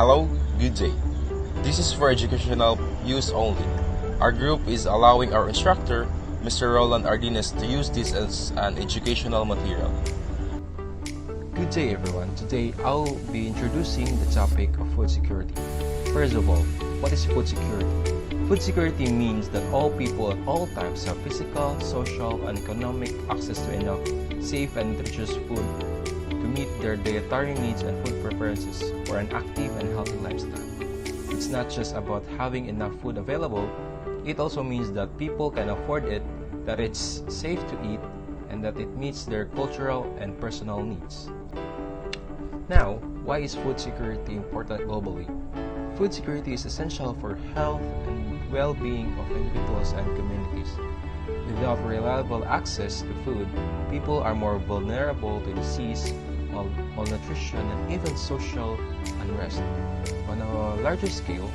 Hello, good day. This is for educational use only. Our group is allowing our instructor, Mr. Roland Ardines, to use this as an educational material. Good day everyone. Today I'll be introducing the topic of food security. First of all, what is food security? Food security means that all people at all times have physical, social, and economic access to enough safe and nutritious food to meet their dietary needs and food preferences for an active and healthy lifestyle. It's not just about having enough food available, it also means that people can afford it, that it's safe to eat, and that it meets their cultural and personal needs. Now, why is food security important globally? Food security is essential for health and well-being of individuals and communities. Without reliable access to food, people are more vulnerable to disease, malnutrition, and even social unrest. On a larger scale,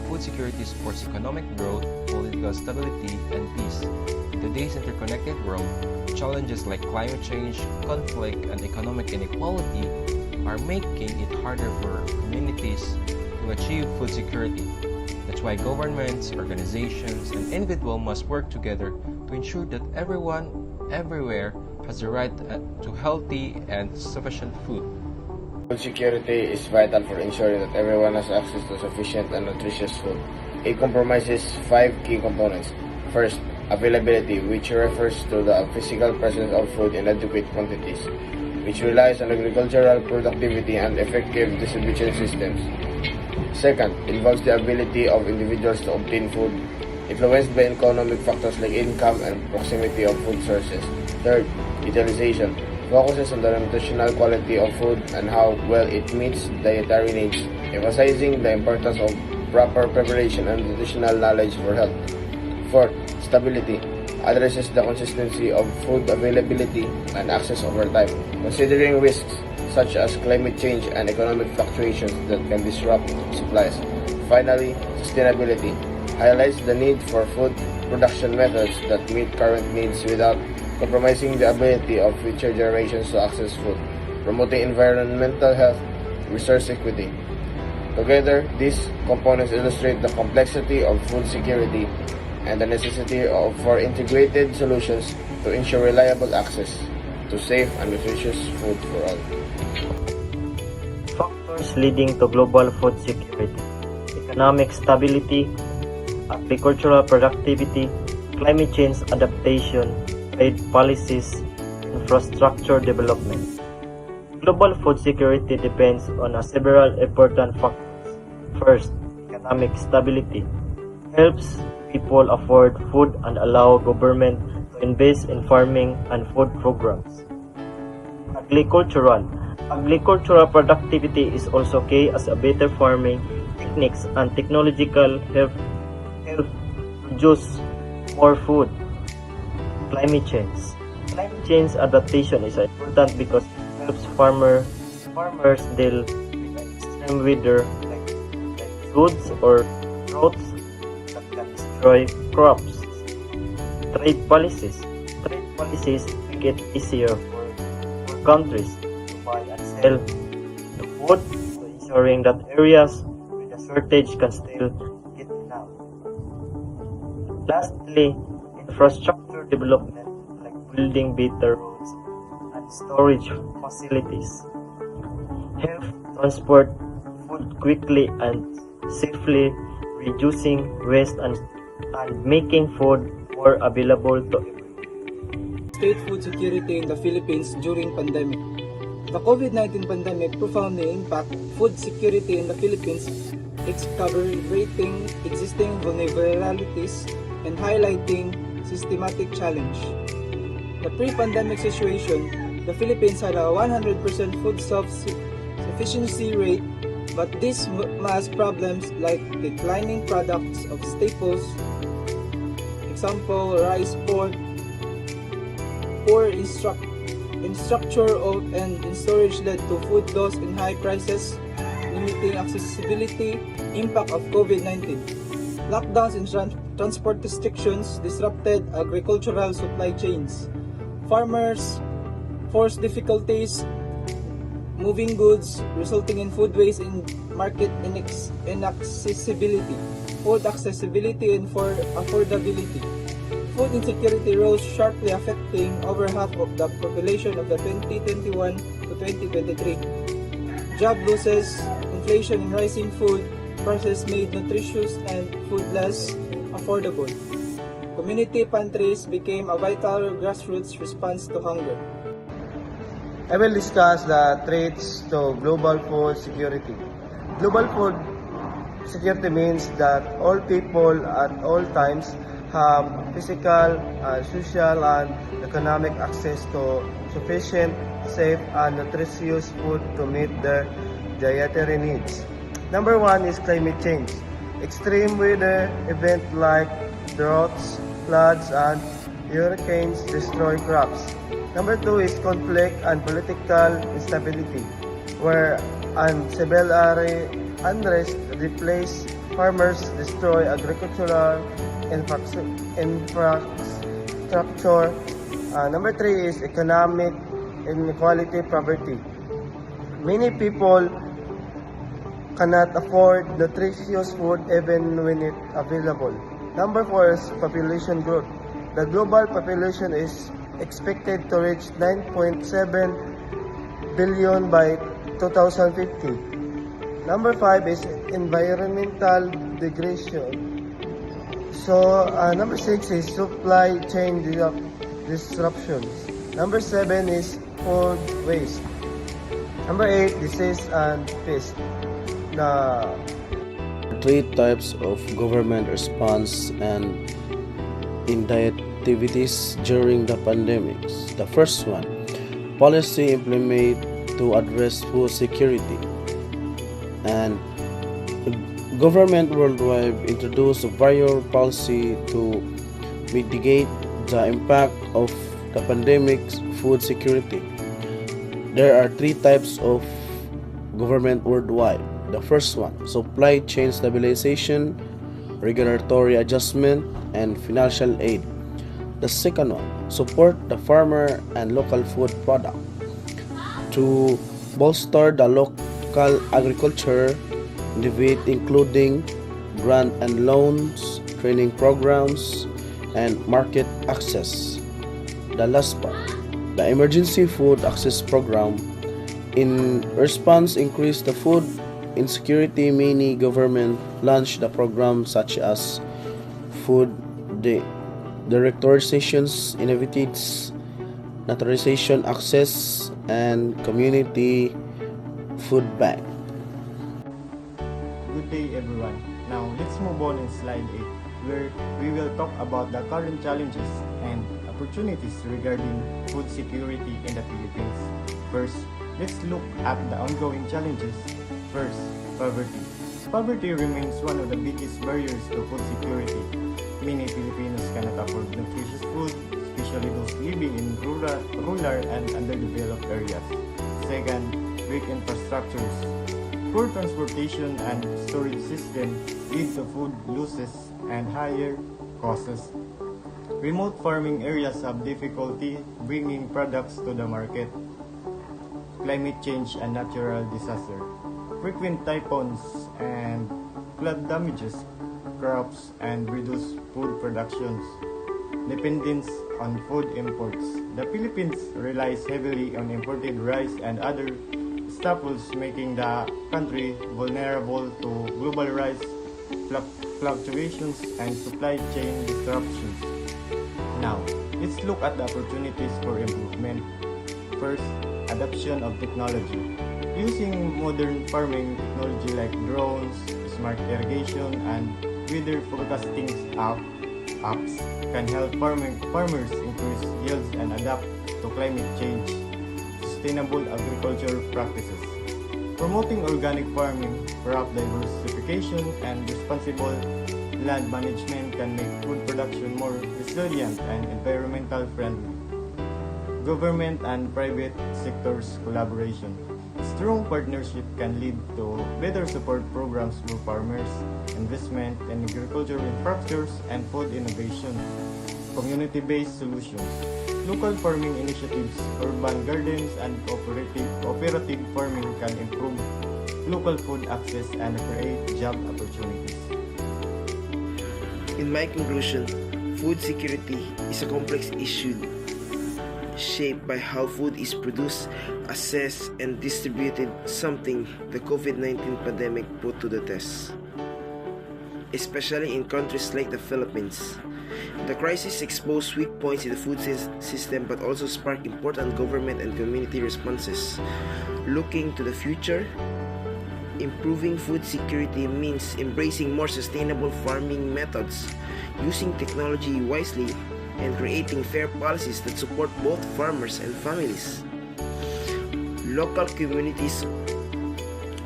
food security supports economic growth, political stability, and peace. In today's interconnected world, challenges like climate change, conflict, and economic inequality are making it harder for communities to achieve food security. That's why governments, organizations, and individuals must work together to ensure that everyone, everywhere, has the right to healthy and sufficient food. Food security is vital for ensuring that everyone has access to sufficient and nutritious food. It comprises 5 key components. First, availability, which refers to the physical presence of food in adequate quantities, which relies on agricultural productivity and effective distribution systems. Second, involves the ability of individuals to obtain food, influenced by economic factors like income and proximity of food sources. Third, utilization, focuses on the nutritional quality of food and how well it meets dietary needs, emphasizing the importance of proper preparation and nutritional knowledge for health. Fourth, stability, addresses the consistency of food availability and access over time, considering risks such as climate change and economic fluctuations that can disrupt supplies. Finally, sustainability, highlights the need for food production methods that meet current needs without compromising the ability of future generations to access food, promoting environmental health, resource equity. Together, these components illustrate the complexity of food security and the necessity for integrated solutions to ensure reliable access to safe and nutritious food for all. Factors leading to global food security: economic stability, agricultural productivity, climate change adaptation, trade policies, infrastructure development. Global food security depends on several important factors. First, economic stability helps people afford food and allow government to invest in farming and food programs. Agricultural productivity is also key as a better farming techniques and technological help produce more food. Climate change adaptation is important because it helps farmers deal with extreme weather like floods or droughts that can destroy crops. Trade policies make it easier for countries to buy and sell the food, so ensuring that areas with a shortage can still get enough. Lastly, infrastructure development like building better roads and storage facilities help transport food quickly and safely, reducing waste and making food more available to everyone. State food security in the Philippines during pandemic. The COVID-19 pandemic profoundly impacted food security in the Philippines, exacerbating existing vulnerabilities and highlighting systematic challenge. The pre-pandemic situation, the Philippines had a 100% food self-sufficiency rate, but these masked problems like declining products of staples, example rice, pork, poor structure of and in storage led to food loss and high prices, limiting accessibility, impact of COVID-19. Lockdowns and transport restrictions disrupted agricultural supply chains. Farmers faced difficulties moving goods, resulting in food waste and market inaccessibility, food accessibility, and for affordability. Food insecurity rose sharply, affecting over half of the population of the 2021 to 2023. Job losses, inflation, and rising food prices made nutritious and food less affordable. Community pantries became a vital grassroots response to hunger. I will discuss the threats to global food security. Global food security means that all people at all times have physical, social, and economic access to sufficient, safe, and nutritious food to meet their dietary needs. Number one is climate change. Extreme weather events like droughts, floods, and hurricanes destroy crops. Number two is conflict and political instability, where civil unrest replace farmers, destroy agricultural infrastructure. Number three is economic inequality, poverty. Many people cannot afford nutritious food even when it's available. Number four is population growth. The global population is expected to reach 9.7 billion by 2050. Number five is environmental degradation. Number six is supply chain disruptions. Number seven is food waste. Number eight, disease and pest. Three types of government response and in diet activities during the pandemics. The first one, policy implemented to address food security. And the government worldwide introduced various policy to mitigate the impact of the pandemic's food security. There are three types of government worldwide. The first one, supply chain stabilization, regulatory adjustment, and financial aid. The second one, support the farmer and local food product. To bolster the local agriculture, including grant and loans, training programs, and market access. The last part, the emergency food access program. In response increase the food insecurity, many government launched the program such as food directorizations, innovates naturalization access, and community food bank. Good day everyone. Now let's move on in slide 8 where we will talk about the current challenges and opportunities regarding food security in the Philippines. First, let's look at the ongoing challenges. First, poverty. Poverty remains one of the biggest barriers to food security. Many Filipinos cannot afford nutritious food, especially those living in rural and underdeveloped areas. Second, weak infrastructures. Poor transportation and storage system lead to food losses and higher costs. Remote farming areas have difficulty bringing products to the market. Climate change and natural disaster. Frequent typhoons and flood damages crops and reduce food productions. Dependence on food imports. The Philippines relies heavily on imported rice and other staples, making the country vulnerable to global rice fluctuations and supply chain disruptions. Now, let's look at the opportunities for improvement. First, adoption of technology. Using modern farming technology like drones, smart irrigation, and weather forecasting apps can help farmers increase yields and adapt to climate change. Sustainable agriculture practices. Promoting organic farming, crop diversification, and responsible land management can make food production more resilient and environmental friendly. Government and private sectors collaboration. Strong partnership can lead to better support programs for farmers, investment in agricultural infrastructures, and food innovation. Community-based solutions. Local farming initiatives, urban gardens, and cooperative farming can improve local food access and create job opportunities. In my conclusion, food security is a complex issue shaped by how food is produced, assessed, and distributed, something the COVID-19 pandemic put to the test. Especially in countries like the Philippines. The crisis exposed weak points in the food system but also sparked important government and community responses. Looking to the future, improving food security means embracing more sustainable farming methods, using technology wisely, and creating fair policies that support both farmers and families. Local communities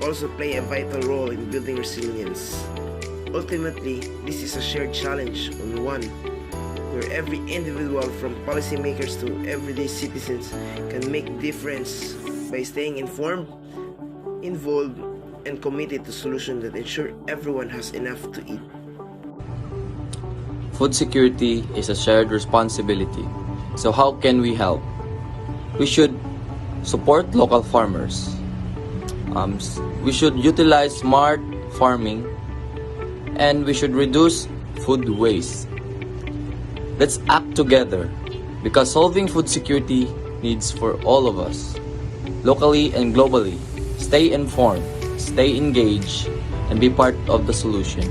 also play a vital role in building resilience. Ultimately, this is a shared challenge on one where every individual from policymakers to everyday citizens can make a difference by staying informed, involved, and committed to solutions that ensure everyone has enough to eat. Food security is a shared responsibility. So how can we help? We should support local farmers. We should utilize smart farming, and we should reduce food waste. Let's act together because solving food security needs for all of us, locally and globally. Stay informed, stay engaged, and be part of the solution.